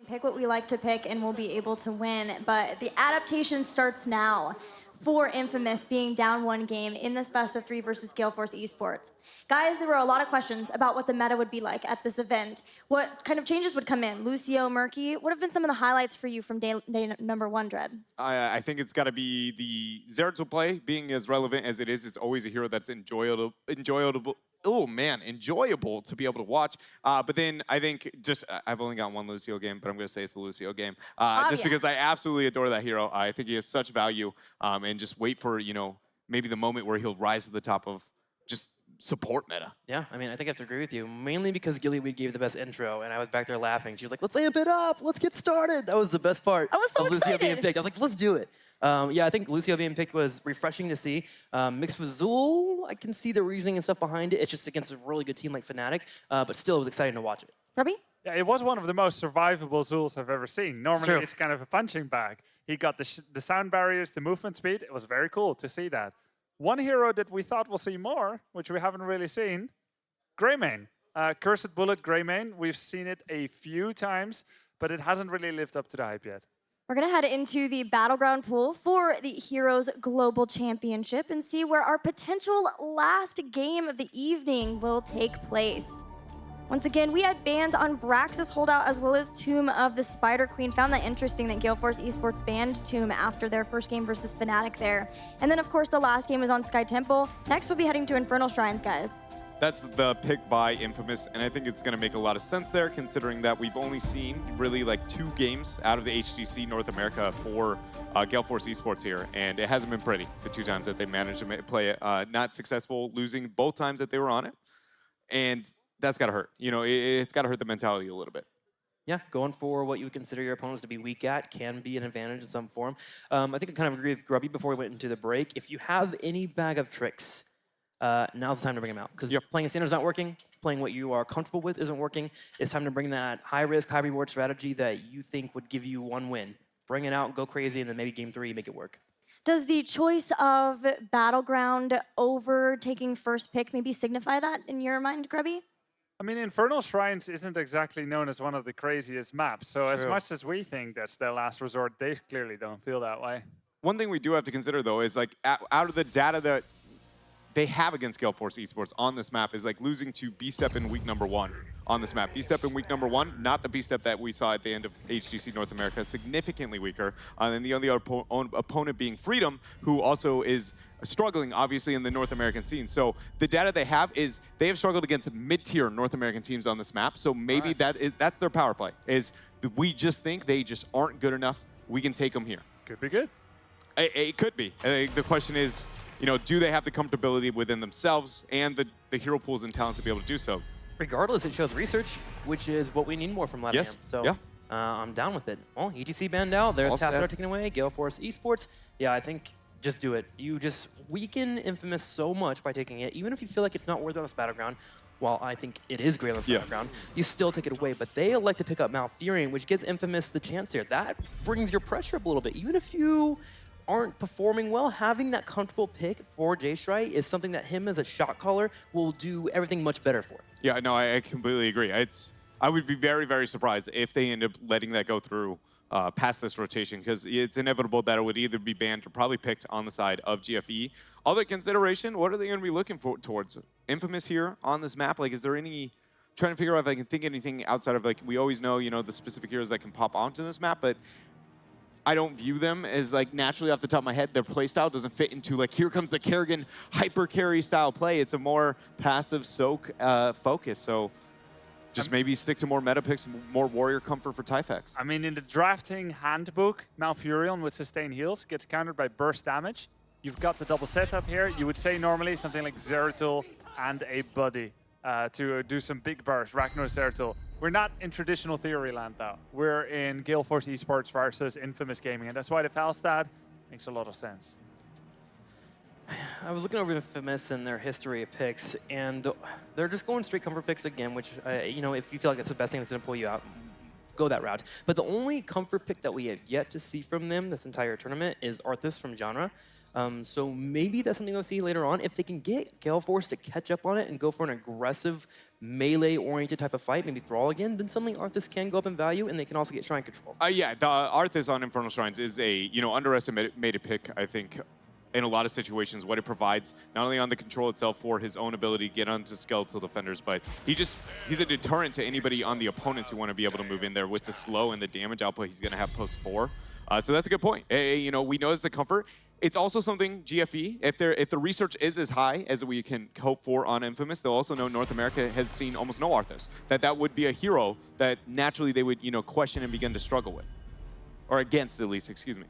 pick what we like to pick and we'll be able to win. But the adaptation starts now for Infamous being down 1 game in this best of 3 versus Gale Force eSports. Guys, there were a lot of questions about what the meta would be like at this event. What kind of changes would come in? Lucio, Murky, what have been some of the highlights for you from day number 1, Dread? I think it's got to be the Zeratul play being as relevant as it is. It's always a hero that's enjoyable to be able to watch. But then I think I've only got 1 Lucio game, but I'm going to say it's the Lucio game. Just because I absolutely adore that hero. I think he has such value. And just wait for, maybe the moment where he'll rise to the top of just support meta. Yeah, I mean, I think I have to agree with you, mainly because Gillyweed gave the best intro, and I was back there laughing. She was like, let's amp it up, let's get started. That was the best part I was so of Lucio excited. being picked. I was like, let's do it. Yeah, I think Lucio being picked was refreshing to see. Mixed with Zul, I can see the reasoning and stuff behind it. It's just against a really good team like Fnatic, but still, it was exciting to watch it. Robbie? Yeah, it was one of the most survivable Zuls I've ever seen. Normally, it's kind of a punching bag. He got the sound barriers, the movement speed. It was very cool to see that. One hero that we thought we'll see more, which we haven't really seen, Greymane. Cursed Bullet Greymane. We've seen it a few times, but it hasn't really lived up to the hype yet. We're going to head into the Battleground pool for the Heroes Global Championship and see where our potential last game of the evening will take place. Once again, we had bans on Braxis Holdout as well as Tomb of the Spider Queen. Found that interesting that Gale Force eSports banned Tomb after their first game versus Fnatic there. And then, of course, the last game was on Sky Temple. Next, we'll be heading to Infernal Shrines, guys. That's the pick by Infamous, and I think it's going to make a lot of sense there, considering that we've only seen really like 2 games out of the HGC North America for Gale Force eSports here, and it hasn't been pretty the 2 times that they managed to play it. Not successful, losing both times that they were on it, and that's got to hurt. It's got to hurt the mentality a little bit. Yeah, going for what you would consider your opponents to be weak at can be an advantage in some form. I think I kind of agree with Grubby before we went into the break. If you have any bag of tricks, now's the time to bring them out. Because playing standard's not working, playing what you are comfortable with isn't working. It's time to bring that high-risk, high-reward strategy that you think would give you 1 win. Bring it out, go crazy, and then maybe game 3, make it work. Does the choice of Battleground over taking first pick maybe signify that in your mind, Grubby? I mean, Infernal Shrines isn't exactly known as one of the craziest maps. So as much as we think that's their last resort, they clearly don't feel that way. One thing we do have to consider, though, is like out of the data that they have against Gale Force eSports on this map is like losing to B-Step in week number 1 on this map. B-Step in week number 1, not the B-Step that we saw at the end of HGC North America, significantly weaker. And the other opponent being Freedom, who also is struggling, obviously, in the North American scene. So the data they have is they have struggled against mid-tier North American teams on this map. So maybe that's their power play, is we just think they just aren't good enough. We can take them here. Could be good. It could be. The question is, do they have the comfortability within themselves and the hero pools and talents to be able to do so? Regardless, it shows research, which is what we need more from LATAM. Yes. So yeah. I'm down with it. Well, EGC banned out. There's Tassadar taken away. Gale Force eSports. Yeah, I think just do it. You just weaken Infamous so much by taking it. Even if you feel like it's not worth it on this Battleground, while I think it is great on this Battleground, you still take it away. But they elect to pick up Malfurion, which gives Infamous the chance here. That brings your pressure up a little bit. Even if you aren't performing well, having that comfortable pick for J-Strike is something that him as a shot caller will do everything much better for. Yeah, no, I completely agree. I would be very, very surprised if they end up letting that go through past this rotation, because it's inevitable that it would either be banned or probably picked on the side of GFE. Other consideration, what are they going to be looking towards? Infamous here on this map, like, is there any... Trying to figure out if I can think anything outside of, like, we always know, the specific heroes that can pop onto this map, but I don't view them as, like, naturally off the top of my head, their playstyle doesn't fit into, like, here comes the Kerrigan hyper carry style play. It's a more passive soak focus. So just maybe stick to more meta picks, more warrior comfort for Typhex. I mean, in the drafting handbook, Malfurion with sustain heals gets countered by burst damage. You've got the double setup here. You would say normally something like Zeratul and a buddy to do some big burst, Ragnar Zeratul. We're not in traditional theory land, though. We're in Gale Force eSports versus Infamous Gaming, and that's why the Falstad makes a lot of sense. I was looking over Infamous and their history of picks, and they're just going straight comfort picks again, which, if you feel like that's the best thing that's going to pull you out, go that route. But the only comfort pick that we have yet to see from them this entire tournament is Arthas from Genre. So maybe that's something we'll see later on. If they can get Gale Force to catch up on it and go for an aggressive, melee-oriented type of fight, maybe Thrall again, then suddenly Arthas can go up in value, and they can also get Shrine Control. Yeah, the Arthas on Infernal Shrines is a underestimated pick, I think, in a lot of situations. What it provides, not only on the control itself for his own ability to get onto skeletal defenders, but he's a deterrent to anybody on the opponents who want to be able to move in there with the slow and the damage output he's going to have post 4. So that's a good point. We know it's the comfort. It's also something GFE, if the research is as high as we can hope for on Infamous, they'll also know North America has seen almost no Arthas. That would be a hero that naturally they would question and begin to struggle with. Or against, at least, excuse me.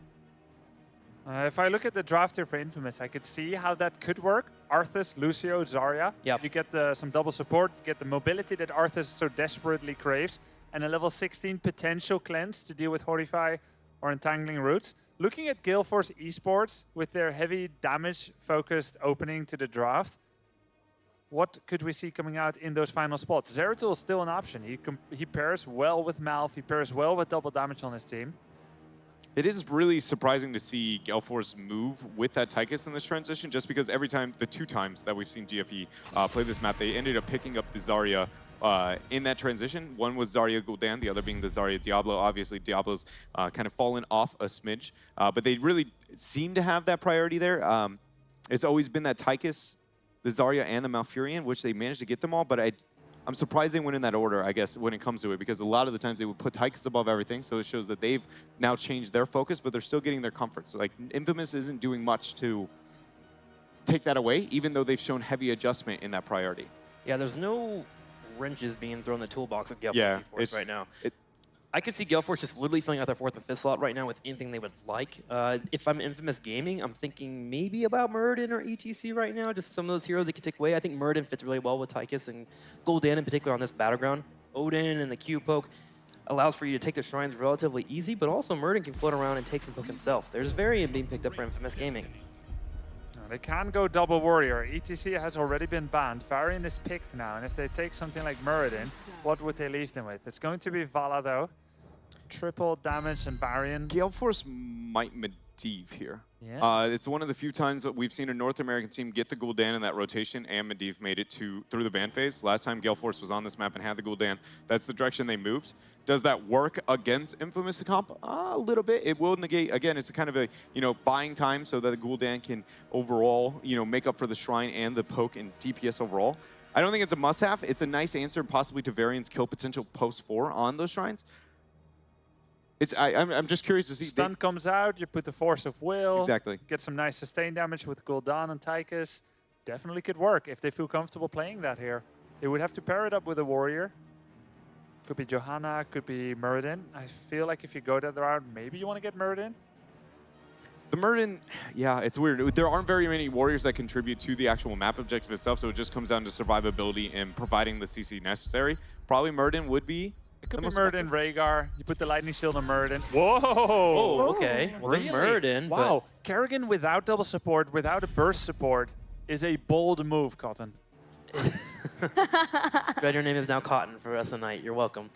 If I look at the draft here for Infamous, I could see how that could work. Arthas, Lucio, Zarya. Yep. You get some double support, get the mobility that Arthas so desperately craves, and a level 16 potential cleanse to deal with Horrify or Entangling Roots. Looking at Gale Force eSports with their heavy damage-focused opening to the draft, what could we see coming out in those final spots? Zeratul is still an option. He pairs well with Malf, he pairs well with double damage on his team. It is really surprising to see Gale Force move with that Tychus in this transition, just because every time, the 2 times that we've seen GFE play this map, they ended up picking up the Zarya in that transition. One was Zarya Gul'dan, the other being the Zarya Diablo. Obviously, Diablo's kind of fallen off a smidge, but they really seem to have that priority there. It's always been that Tychus, the Zarya, and the Malfurion, which they managed to get them all, but I'm surprised they went in that order, I guess, when it comes to it, because a lot of the times they would put Tychus above everything, so it shows that they've now changed their focus, but they're still getting their comfort. So, like, Infamous isn't doing much to take that away, even though they've shown heavy adjustment in that priority. Yeah, there's no wrenches being thrown in the toolbox of Gale Force eSports right now. I could see Gale Force just literally filling out their 4th and 5th slot right now with anything they would like. If I'm Infamous Gaming, I'm thinking maybe about Muradin or ETC right now, just some of those heroes they can take away. I think Muradin fits really well with Tychus and Gul'dan in particular on this battleground. Odin and the Q poke allows for you to take the shrines relatively easy, but also Muradin can float around and take some poke himself. There's Varian being picked up for Infamous Gaming. They can go double warrior. ETC has already been banned. Varian is picked now, and if they take something like Muradin, what would they leave them with? It's going to be Vala, though. Triple damage and Varian. Gale Force might Medivh here. Yeah. It's one of the few times that we've seen a North American team get the Gul'dan in that rotation, and Medivh made it through the ban phase. Last time Gale Force was on this map and had the Gul'dan, that's the direction they moved. Does that work against Infamous comp? A little bit. It will negate, again, it's a kind of a buying time so that the Gul'dan can overall make up for the Shrine and the poke and DPS overall. I don't think it's a must-have. It's a nice answer possibly to Varian's kill potential post-4 on those Shrines. I'm just curious to see. Stun comes out, you put the Force of Will. Exactly. Get some nice sustain damage with Gul'dan and Tychus. Definitely could work if they feel comfortable playing that here. They would have to pair it up with a warrior. Could be Johanna, could be Muradin. I feel like if you go that route, maybe you want to get Muradin. The Muradin, yeah, it's weird. There aren't very many warriors that contribute to the actual map objective itself, so it just comes down to survivability and providing the CC necessary. Probably Muradin would be. It could be Muradin, Rhaegar. You put the lightning shield on Muradin. Whoa! Oh, okay. Well, really? there's Muradin. Wow. Kerrigan without double support, without a burst support, is a bold move, Cotton. Glad your name is now Cotton for the rest of the night. You're welcome.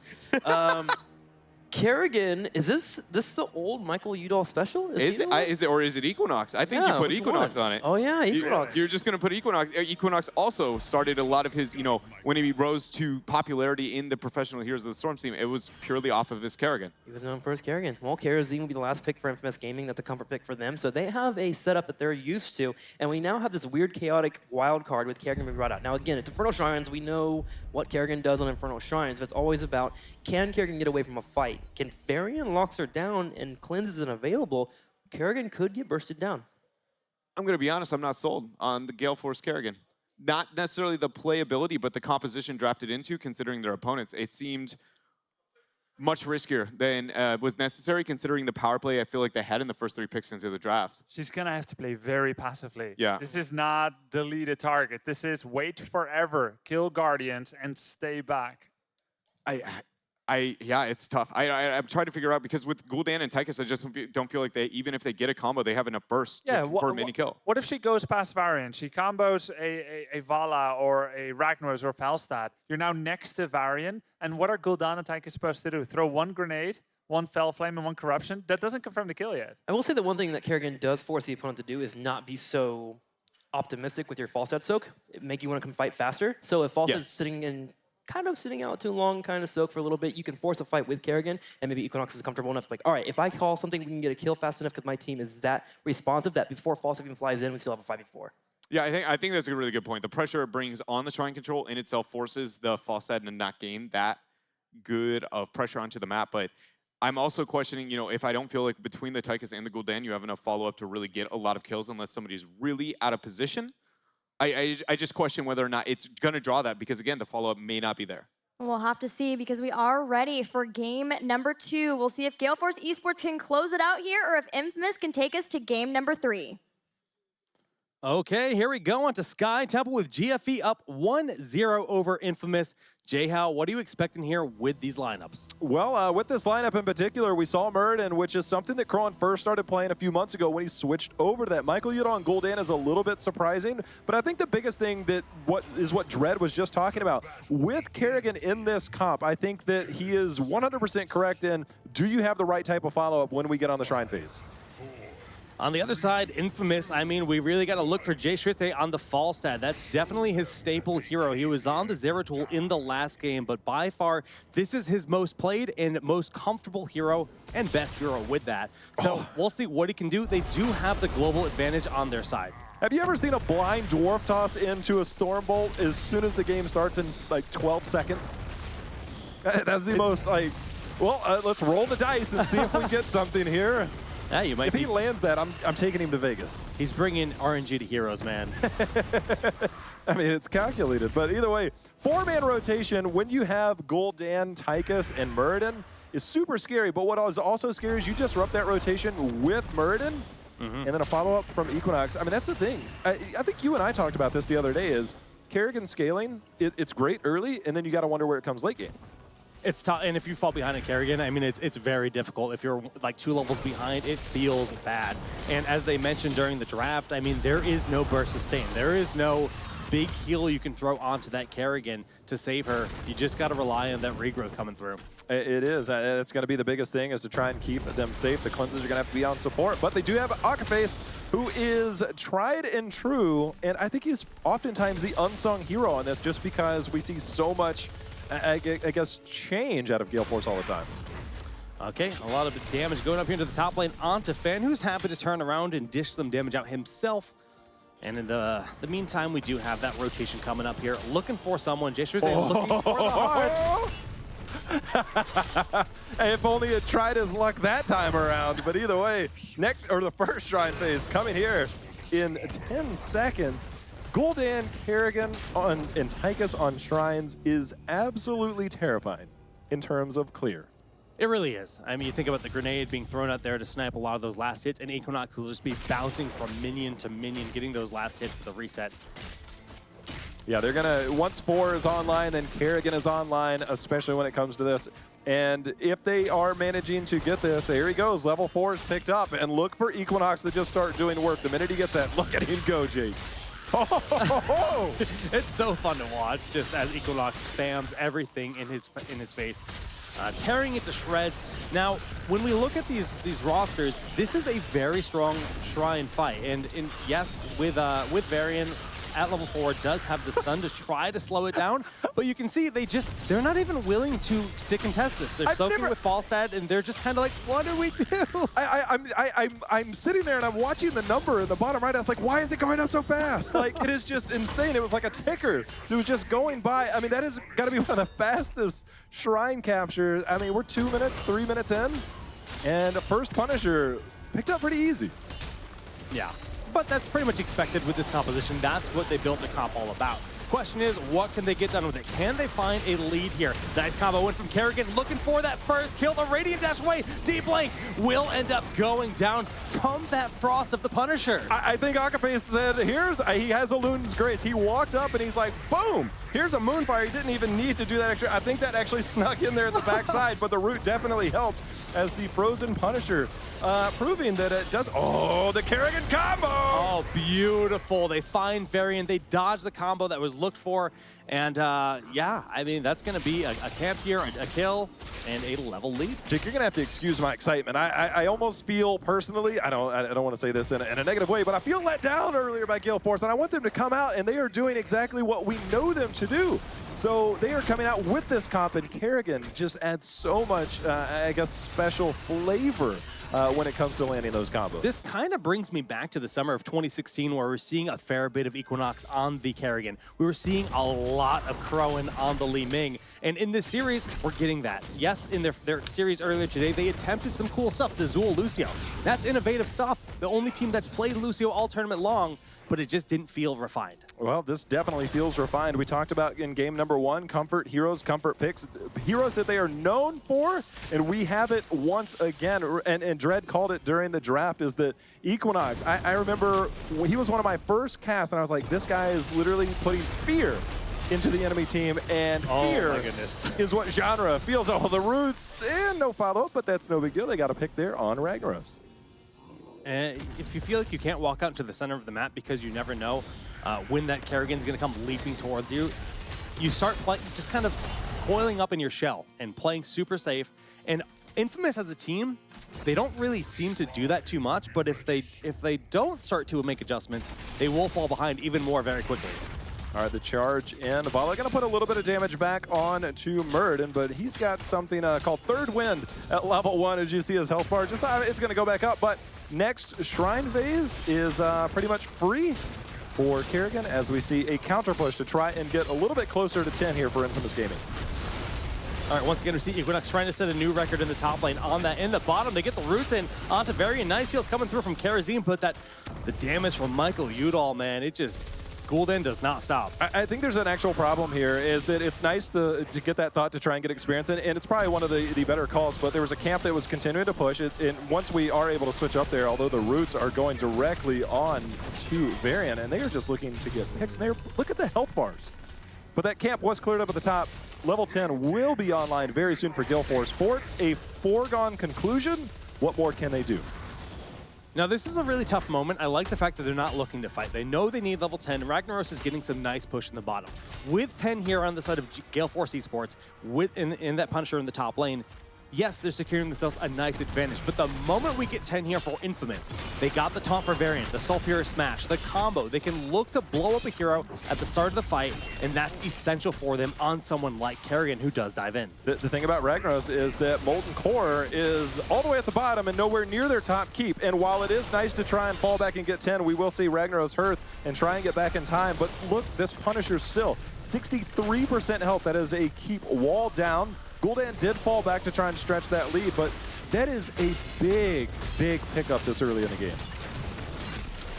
Kerrigan, is this the old Michael Udall special? Is it or is it Equinox? I think you put Equinox on it. Oh yeah, Equinox. You're just gonna put Equinox. Equinox also started a lot of his, when he rose to popularity in the professional Heroes of the Storm team, it was purely off of his Kerrigan. He was known for his Kerrigan. Well, Kerrigan will be the last pick for Infamous Gaming. That's a comfort pick for them. So they have a setup that they're used to, and we now have this weird chaotic wild card with Kerrigan being brought out. Now again, it's Infernal Shrines. We know what Kerrigan does on Infernal Shrines, but it's always about, can Kerrigan get away from a fight? Can Varian locks her down and Cleanse isn't available, Kerrigan could get bursted down. I'm going to be honest, I'm not sold on the Gale Force Kerrigan. Not necessarily the playability, but the composition drafted into, considering their opponents. It seemed much riskier than was necessary, considering the power play I feel like they had in the first 3 picks into the draft. She's going to have to play very passively. Yeah. This is not delete a target. This is wait forever, kill Guardians, and stay back. Yeah, it's tough. I'm trying to figure out, because with Gul'dan and Tychus, I just don't feel like even if they get a combo, they have enough burst to confirm any kill. What if she goes past Varian? She combos a Vala or a Ragnaros or Falstad. You're now next to Varian, and what are Gul'dan and Tychus supposed to do? Throw one grenade, 1 Fell Flame and 1 Corruption. That doesn't confirm the kill yet. I will say that one thing that Kerrigan does force the opponent to do is not be so optimistic with your false dead soak. It make you want to come fight faster. So if false is sitting out too long, kind of soak for a little bit, you can force a fight with Kerrigan, and maybe Equinox is comfortable enough, like, all right, if I call something, we can get a kill fast enough because my team is that responsive that before false even flies in, we still have a 5v4. Yeah, I think that's a really good point. The pressure it brings on the shrine control in itself forces the Falstad to not gain that good of pressure onto the map. But I'm also questioning, if I don't feel like between the Tychus and the Gul'dan, you have enough follow-up to really get a lot of kills unless somebody's really out of position. I just question whether or not it's going to draw that because, again, the follow-up may not be there. We'll have to see because we are ready for game number 2. We'll see if Gale Force eSports can close it out here or if Infamous can take us to game number 3. Okay, here we go on to Sky Temple with GFE up 1-0 over Infamous. Jay-How, what are you expecting here with these lineups? Well, with this lineup in particular, we saw Muradin, which is something that Kron first started playing a few months ago when he switched over to that. Michael Yuta on Gul'dan is a little bit surprising, but I think the biggest thing that what Dread was just talking about. With Kerrigan in this comp, I think that he is 100% correct in, do you have the right type of follow-up when we get on the Shrine phase? On the other side, Infamous, I mean, we really got to look for Jay Shrite on the Falstad. That's definitely his staple hero. He was on the Zeratul in the last game, but by far, this is his most played and most comfortable hero and best hero with that. So we'll see what he can do. They do have the global advantage on their side. Have you ever seen a blind dwarf toss into a Stormbolt as soon as the game starts in like 12 seconds? That's the most like, well, let's roll the dice and see if we get something here. Yeah, you might if he lands that, I'm taking him to Vegas. He's bringing RNG to heroes, man. I mean, it's calculated, but either way, 4-man rotation when you have Gul'dan, Tychus, and Muradin is super scary, but what is also scary is you disrupt that rotation with Muradin, and then a follow-up from Equinox. I mean, that's the thing. I think you and I talked about this the other day is Kerrigan scaling, it's great early, and then you got to wonder where it comes late game. It's tough, and if you fall behind in Kerrigan, I mean, it's very difficult. If you're like 2 levels behind, it feels bad. And as they mentioned during the draft, I mean, there is no burst sustain. There is no big heal you can throw onto that Kerrigan to save her. You just got to rely on that regrowth coming through. It is. It's going to be the biggest thing is to try and keep them safe. The cleanses are going to have to be on support, but they do have Akaface, who is tried and true, and I think he's oftentimes the unsung hero on this just because we see so much I guess, change out of Gale Force all the time. Okay, a lot of damage going up here into the top lane onto Fan, who's happy to turn around and dish some damage out himself. And in the meantime, we do have that rotation coming up here. Looking for someone. Jay Shrite looking for the heart. Hey, if only it tried his luck that time around. But either way, the first Shrine phase coming here in 10 seconds. Gul'dan, Kerrigan, and Tychus on Shrines is absolutely terrifying in terms of clear. It really is. I mean, you think about the grenade being thrown out there to snipe a lot of those last hits, and Equinox will just be bouncing from minion to minion, getting those last hits for the reset. Yeah, they're gonna, once 4 is online, then Kerrigan is online, especially when it comes to this. And if they are managing to get this, here he goes, level 4 is picked up, and look for Equinox to just start doing work. The minute he gets that, look at him go, Jake. Oh, it's so fun to watch, just as Equinox spams everything in his face, tearing it to shreds. Now, when we look at these rosters, this is a very strong Shrine fight, and yes, with Varian at level 4 does have the stun to try to slow it down, but you can see they're not even willing to contest this. They're soaking with Falstad, and they're just kind of like, what do we do? I'm sitting there and I'm watching the number in the bottom right. I was like, why is it going up so fast? Like, it is just insane. It was like a ticker. It was just going by. I mean, that has got to be one of the fastest Shrine captures. I mean, we're 2 minutes, 3 minutes in, and the first Punisher picked up pretty easy. Yeah. But that's pretty much expected with this composition. That's what they built the comp all about. Question is, what can they get done with it? Can they find a lead here? Nice combo in from Kerrigan, looking for that first kill. The Radiant dash away. Deep Link will end up going down from that Frost of the Punisher. I think Akaface said, he has a Luna's Grace. He walked up and he's like, boom, here's a Moonfire. He didn't even need to do that extra. I think that actually snuck in there at the backside, but the root definitely helped. as the Frozen Punisher, proving that it does. Oh, the Kerrigan combo! Oh, beautiful. They find Varian. They dodge the combo that was looked for. And yeah, I mean, that's going to be a camp here, a kill, and a level lead. Jake, you're going to have to excuse my excitement. I almost feel personally, I don't want to say this in a negative way, but I feel let down earlier by Gale Force, and I want them to come out, and they are doing exactly what we know them to do. So they are coming out with this comp, and Kerrigan just adds so much, I guess, special flavor when it comes to landing those combos. This kind of brings me back to the summer of 2016, where we're seeing a fair bit of Equinox on the Kerrigan. We were seeing a lot of Crowan on the Li Ming, and in this series, we're getting that. Yes, in their series earlier today, they attempted some cool stuff. The Zool Lucio, that's innovative stuff. The only team that's played Lucio all tournament long, but it just didn't feel refined. Well, this definitely feels refined. We talked about in game number 1, comfort heroes, comfort picks, heroes that they are known for, and we have it once again, and Dredd called it during the draft, is that Equinox, I remember he was one of my first casts, and I was like, this guy is literally putting fear into the enemy team, and fear is what genre feels. Oh, the roots, and no follow-up, but that's no big deal. They got a pick there on Ragnaros. And if you feel like you can't walk out into the center of the map because you never know when that Kerrigan's going to come leaping towards you, you start just kind of coiling up in your shell and playing super safe. And Infamous as a team, they don't really seem to do that too much, but if they don't start to make adjustments, they will fall behind even more very quickly. All right, the charge in. Vala going to put a little bit of damage back on to Murden, but he's got something called Third Wind at level 1. As you see his health bar, just it's going to go back up. But next Shrine phase is pretty much free for Kerrigan, as we see a counter push to try and get a little bit closer to 10 here for Infamous Gaming. All right, once again, we see Equinox trying to set a new record in the top lane. On that, in the bottom, they get the roots in onto Varian. Nice heals coming through from Karazim, but the damage from Michael Udall, man, it just... Gul'dan does not stop. I think there's an actual problem here, is that it's nice to get that thought to try and get experience, and it's probably one of the better calls, but there was a camp that was continuing to push it, and once we are able to switch up there, although the roots are going directly on to Varian, and they are just looking to get picks, and look at the health bars. But that camp was cleared up at the top. Level 10 will be online very soon for Gale Force. For it's a foregone conclusion. What more can they do? Now, this is a really tough moment. I like the fact that they're not looking to fight. They know they need level 10. Ragnaros is getting some nice push in the bottom. With 10 here on the side of Gale Force eSports, in that Punisher in the top lane, yes, they're securing themselves a nice advantage, but the moment we get 10 here for Infamous, they got the taunt for Variant, the Sulfur Smash, the combo. They can look to blow up a hero at the start of the fight, and that's essential for them on someone like Kerrigan, who does dive in. The thing about Ragnaros is that Molten Core is all the way at the bottom and nowhere near their top keep, and while it is nice to try and fall back and get 10, we will see Ragnaros Hearth and try and get back in time, but look, this Punisher still 63% health. That is a keep wall down. Gul'dan did fall back to try and stretch that lead, but that is a big, big pickup this early in the game.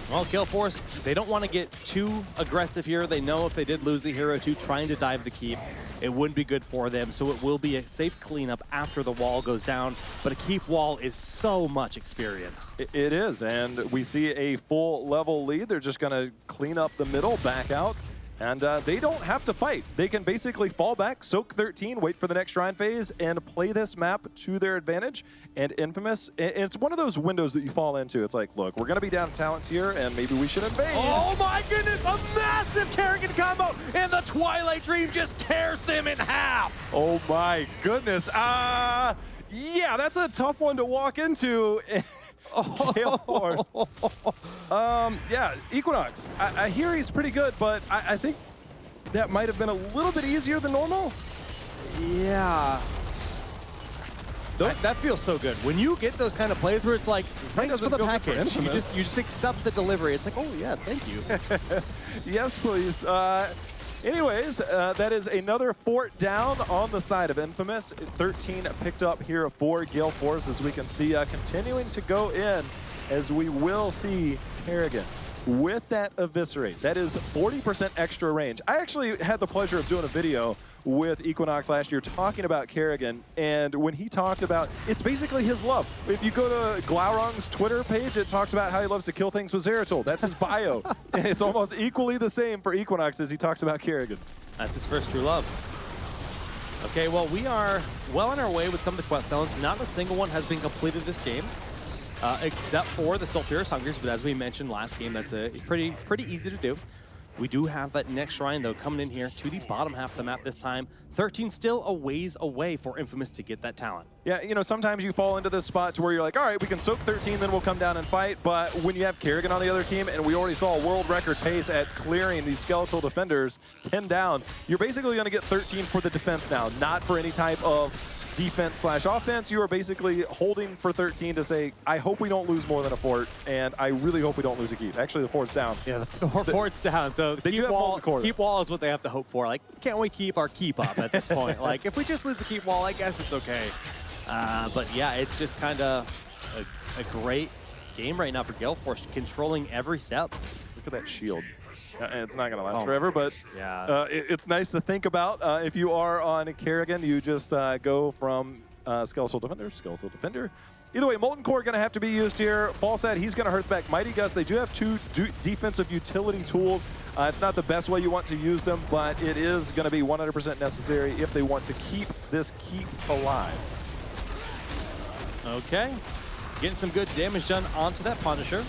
Well, Gale Force, they don't want to get too aggressive here. They know if they did lose the hero to trying to dive the keep, it wouldn't be good for them, so it will be a safe cleanup after the wall goes down, but a keep wall is so much experience. It is, and we see a full level lead. They're just going to clean up the middle, back out. And they don't have to fight. They can basically fall back, soak 13, wait for the next Shrine phase, and play this map to their advantage. And Infamous, it's one of those windows that you fall into. It's like, look, we're going to be down talents here, and maybe we should invade. Oh my goodness, a massive Kerrigan combo, and the Twilight Dream just tears them in half. Oh my goodness. Yeah, that's a tough one to walk into. Gale Force. Yeah, Equinox. I hear he's pretty good, but I think that might have been a little bit easier than normal. Yeah. That feels so good. When you get those kind of plays where it's like, thanks for the package, you just accept the delivery. It's like, oh yes, thank you. Yes, please. Anyways, that is another fort down on the side of Infamous. 13 picked up here for Gale Force, as we can see, continuing to go in, as we will see Kerrigan with that Eviscerate. That is 40% extra range. I actually had the pleasure of doing a video with Equinox last year talking about Kerrigan, and when he talked about, it's basically his love. If you go to Glaurung's Twitter page, it talks about how he loves to kill things with Zeratul. That's his bio. And it's almost equally the same for Equinox as he talks about Kerrigan. That's his first true love. Okay, well, we are well on our way with some of the quest stones. Not a single one has been completed this game, except for the Sulphurous Hungers, but as we mentioned last game, that's pretty easy to do. We do have that next shrine, though, coming in here to the bottom half of the map this time. 13 still a ways away for Infamous to get that talent. Yeah, you know, sometimes you fall into this spot to where you're like, all right, we can soak 13, then we'll come down and fight. But when you have Kerrigan on the other team, and we already saw a world record pace at clearing these skeletal defenders, 10 down, you're basically going to get 13 for the defense now, not for any type of defense/offense. You are basically holding for 13 to say, I hope we don't lose more than a fort, and I really hope we don't lose a keep. Actually, the fort's down. Yeah, the fort's down, so they keep wall is what they have to hope for. Like, can't we keep our keep up at this point? Like, if we just lose the keep wall, I guess it's okay. But yeah, it's just kind of a great game right now for Gale Force, controlling every step. Look at that shield. It's not going to last forever, but yeah, it's nice to think about. If you are on Kerrigan, you just go from Skeletal Defender. Either way, Molten Core going to have to be used here. Falsad, he's going to hurt back Mighty Gust. They do have two defensive utility tools. It's not the best way you want to use them, but it is going to be 100% necessary if they want to keep this keep alive. Okay, getting some good damage done onto that Punisher.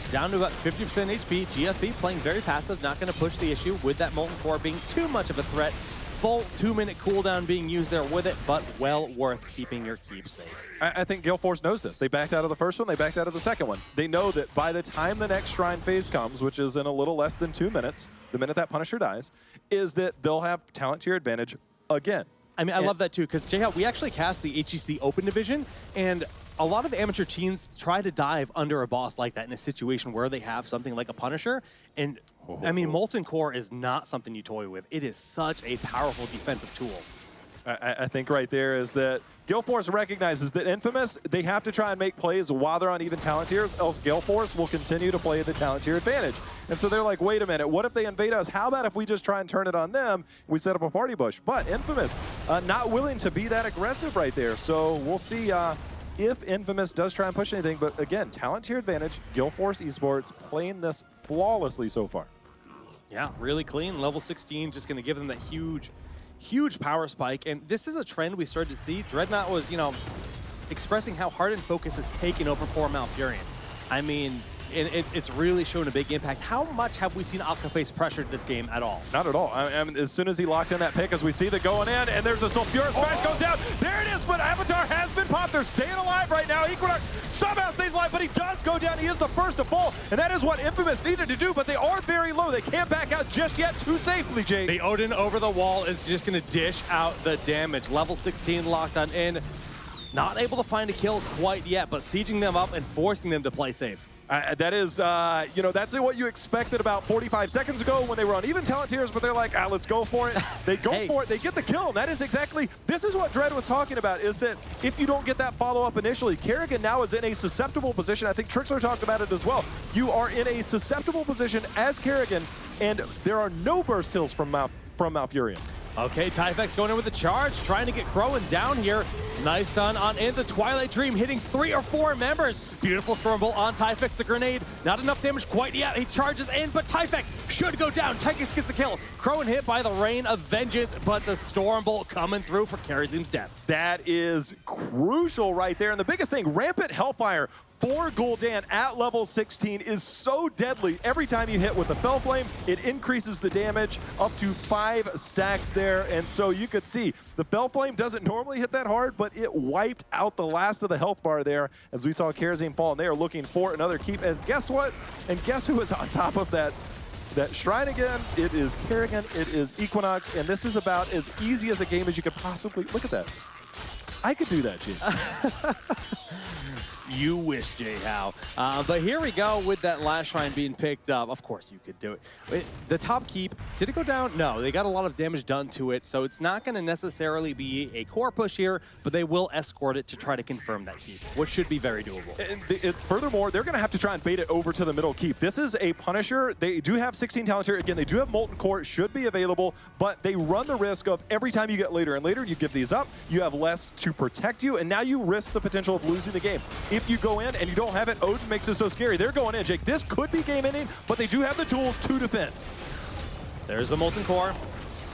Down to about 50% HP. GFE playing very passive, not going to push the issue with that Molten Core being too much of a threat. Full 2-minute cooldown being used there with it, but well worth keeping your keep safe. I think Gale Force knows this. They backed out of the first one, they backed out of the second one. They know that by the time the next Shrine phase comes, which is in a little less than 2 minutes, the minute that Punisher dies, is that they'll have talent tier advantage again. I mean, I love that too, because J-How, we actually cast the HGC Open Division, and a lot of amateur teams try to dive under a boss like that in a situation where they have something like a Punisher. And I mean, Molten Core is not something you toy with. It is such a powerful defensive tool. I think right there is that Gale Force recognizes that Infamous, they have to try and make plays while they're on even talent tiers, else Gale Force will continue to play the talent tier advantage. And so they're like, wait a minute, what if they invade us? How about if we just try and turn it on them? We set up a party bush. But Infamous, not willing to be that aggressive right there. So we'll see if Infamous does try and push anything. But again, talent tier advantage, Gale Force eSports playing this flawlessly so far. Yeah, really clean. Level 16, just going to give them that huge power spike. And this is a trend we started to see. Dreadnought was, you know, expressing how Hardened Focus has taken over for Malfurion. I mean, it's really shown a big impact. How much have we seen Alcaface pressured this game at all? Not at all. I mean, as soon as he locked in that pick, as we see the going in, and there's a Sulphurous Smash goes down. There it is, but Avatar has been popped. They're staying alive right now. Equinox somehow stays alive, but he does go down. He is the first to fall, and that is what Infamous needed to do, but they are very low. They can't back out just yet too safely, Jake. The Odin over the wall is just going to dish out the damage. Level 16 locked on in. Not able to find a kill quite yet, but sieging them up and forcing them to play safe. That is, you know, that's what you expected about 45 seconds ago when they were on even talent tiers, but they're like, let's go for it. They go for it. They get the kill. That is exactly, this is what Dread was talking about, is that if you don't get that follow-up initially, Kerrigan now is in a susceptible position. I think Trixler talked about it as well. You are in a susceptible position as Kerrigan, and there are no burst hills from Malfurion. Okay, Typhex going in with the charge, trying to get Crowan down here. Nice stun on in the Twilight Dream, hitting 3 or 4 members. Beautiful Storm Bolt on Typhex, the grenade. Not enough damage quite yet. He charges in, but Typhex should go down. Typhex gets the kill. Crowan hit by the Rain of Vengeance, but the Storm Bolt coming through for Karazim's death. That is crucial right there. And the biggest thing, Rampant Hellfire for Gul'dan at level 16 is so deadly. Every time you hit with the Fell Flame, it increases the damage up to 5 stacks there. And so you could see the Fell Flame doesn't normally hit that hard, but it wiped out the last of the health bar there as we saw Karazim fall. And they are looking for another keep. As guess what? And guess who is on top of that shrine again? It is Kerrigan, it is Equinox, and this is about as easy as a game as you could possibly. Look at that. I could do that, G. You wish, J-How. But here we go with that last shrine being picked up. Of course you could do it. The top keep, did it go down? No, they got a lot of damage done to it, so it's not going to necessarily be a core push here, but they will escort it to try to confirm that keep, which should be very doable. And furthermore, they're going to have to try and bait it over to the middle keep. This is a Punisher. They do have 16 talent here. Again, they do have Molten Core. It should be available, but they run the risk of every time you get later and later, you give these up, you have less to protect you, and now you risk the potential of losing the game. If you go in and you don't have it, Odin makes it so scary. They're going in, Jake. This could be game ending, but they do have the tools to defend. There's the Molten Core.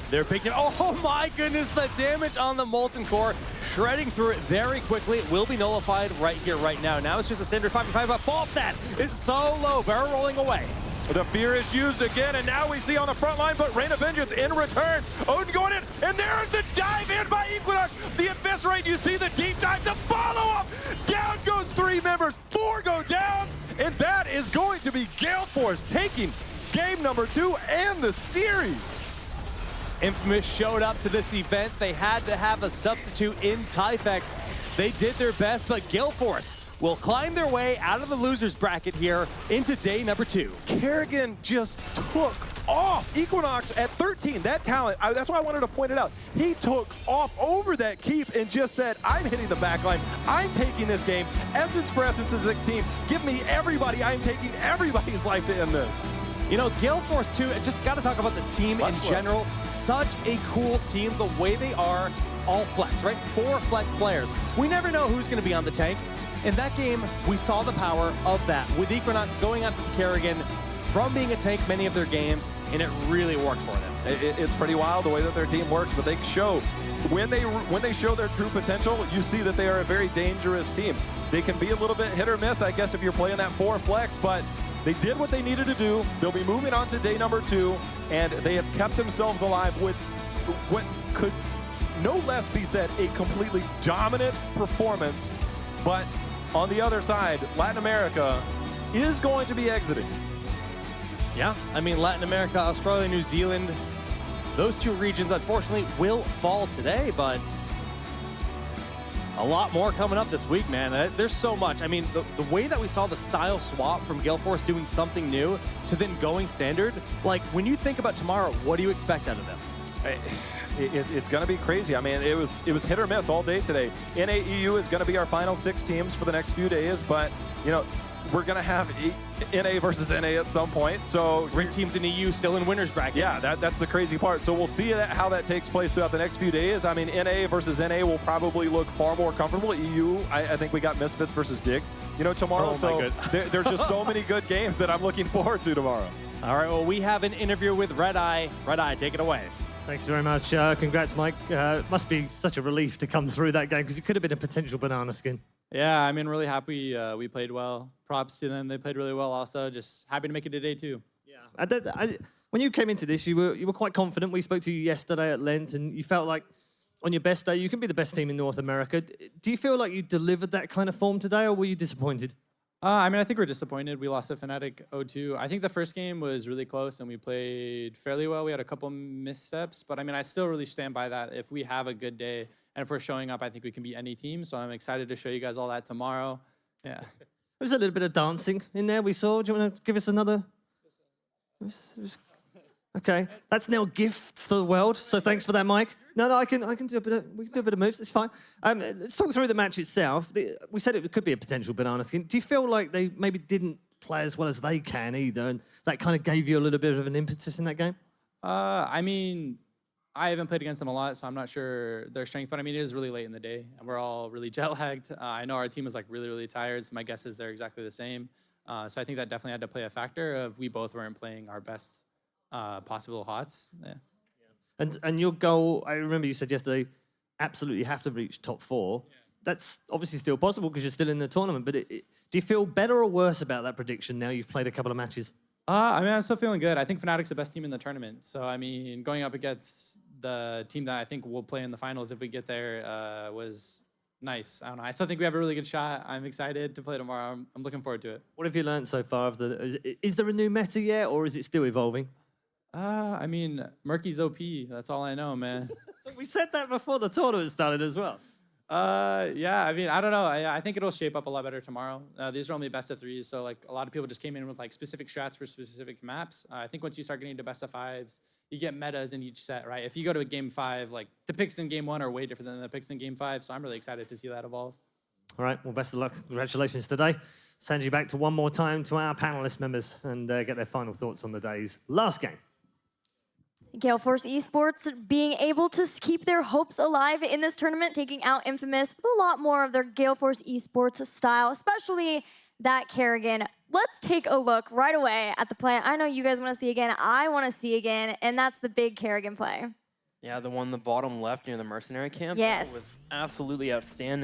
They're picking. Oh my goodness, the damage on the Molten Core, shredding through it very quickly. It will be nullified right here, right now. Now it's just a standard 5v5, but fault that is so low. Barrel rolling away. The fear is used again, and now we see on the front line, but Rain of Vengeance in return. Odin going in, and there's the dive in by Equinox. The Eviscerate, you see the deep dive, the follow-up. Down goes 3 members, 4 go down, and that is going to be Gale Force taking game number 2 and the series. Infamous showed up to this event. They had to have a substitute in Typhex. They did their best, but Gale Force will climb their way out of the loser's bracket here into day number 2. Kerrigan just took off Equinox at 13. That talent, that's why I wanted to point it out. He took off over that keep and just said, I'm hitting the backline. I'm taking this game. Essence for Essence is 16. Give me everybody. I'm taking everybody's life to end this. You know, Gale Force too, I just got to talk about the team in general. Such a cool team, the way they are, all flex, right? 4 flex players. We never know who's going to be on the tank. In that game, we saw the power of that, with Equinox going onto the Kerrigan from being a tank many of their games, and it really worked for them. It's pretty wild the way that their team works, but they show, when they show their true potential, you see that they are a very dangerous team. They can be a little bit hit or miss, I guess, if you're playing that 4 flex, but they did what they needed to do. They'll be moving on to day number 2, and they have kept themselves alive with what could no less be said, a completely dominant performance. But on the other side, Latin America is going to be exiting. Yeah, I mean, Latin America, Australia, New Zealand, those 2 regions, unfortunately, will fall today, but a lot more coming up this week, man. There's so much. I mean, the way that we saw the style swap from Gale Force doing something new to then going standard, like, when you think about tomorrow, what do you expect out of them? It's going to be crazy. I mean, it was hit or miss all day today. NAEU is going to be our final 6 teams for the next few days, but, you know, we're going to have NA versus NA at some point. So Ranked teams in EU still in winner's bracket. Yeah, that's the crazy part. So we'll see how that takes place throughout the next few days. I mean, NA versus NA will probably look far more comfortable. EU, I think we got Misfits versus Dig, you know, tomorrow. Oh, so there's just so many good games that I'm looking forward to tomorrow. All right, well, we have an interview with Red Eye. Red Eye, take it away. Thanks very much. Congrats, Mike. Must be such a relief to come through that game because it could have been a potential banana skin. Yeah, I mean, really happy we played well. Props to them. They played really well also. Just happy to make it to day 2. Yeah. When you came into this, you were quite confident. We spoke to you yesterday at Lent, and you felt like on your best day, you can be the best team in North America. Do you feel like you delivered that kind of form today, or were you disappointed? I mean, I think we're disappointed. We lost to Fnatic 0-2. I think the first game was really close, and we played fairly well. We had a couple missteps, but I mean, I still really stand by that. If we have a good day, and if we're showing up, I think we can beat any team. So I'm excited to show you guys all that tomorrow. Yeah. There's a little bit of dancing in there we saw. Do you want to give us another? Okay, that's now a gift for the world. So thanks for that, Mike. No, I can do a bit of, we can do a bit of moves. It's fine. Let's talk through the match itself. We said it could be a potential banana skin. Do you feel like they maybe didn't play as well as they can either, and that kind of gave you a little bit of an impetus in that game? I mean, I haven't played against them a lot, so I'm not sure their strength. But I mean, it is really late in the day, and we're all really jet-lagged. I know our team was like really, really tired, so my guess is they're exactly the same. So I think that definitely had to play a factor of we both weren't playing our best possible HOTS. Yeah. And your goal, I remember you said yesterday, absolutely have to reach top 4. Yeah. That's obviously still possible because you're still in the tournament, but do you feel better or worse about that prediction now you've played a couple of matches? I mean, I'm still feeling good. I think Fnatic's the best team in the tournament. So, I mean, going up against the team that I think will play in the finals if we get there was nice. I don't know. I still think we have a really good shot. I'm excited to play tomorrow. I'm looking forward to it. What have you learned so far? Is there a new meta yet, or is it still evolving? I mean, Murky's OP. That's all I know, man. We said that before the tournament started as well. Yeah, I mean, I don't know. I think it'll shape up a lot better tomorrow. These are only best of 3s, so like a lot of people just came in with like specific strats for specific maps. I think once you start getting to best of 5s, you get metas in each set, right? If you go to a game 5, like the picks in game 1 are way different than the picks in game 5, so I'm really excited to see that evolve. All right, well, best of luck. Congratulations today. Send you back to one more time to our panelist members and get their final thoughts on the day's last game. Gale Force eSports being able to keep their hopes alive in this tournament, taking out Infamous with a lot more of their Gale Force eSports style, especially that Kerrigan. Let's take a look right away at the play. I know you guys want to see again. I want to see again, and that's the big Kerrigan play. Yeah, the one the bottom left near the mercenary camp. Yes. Was absolutely outstanding.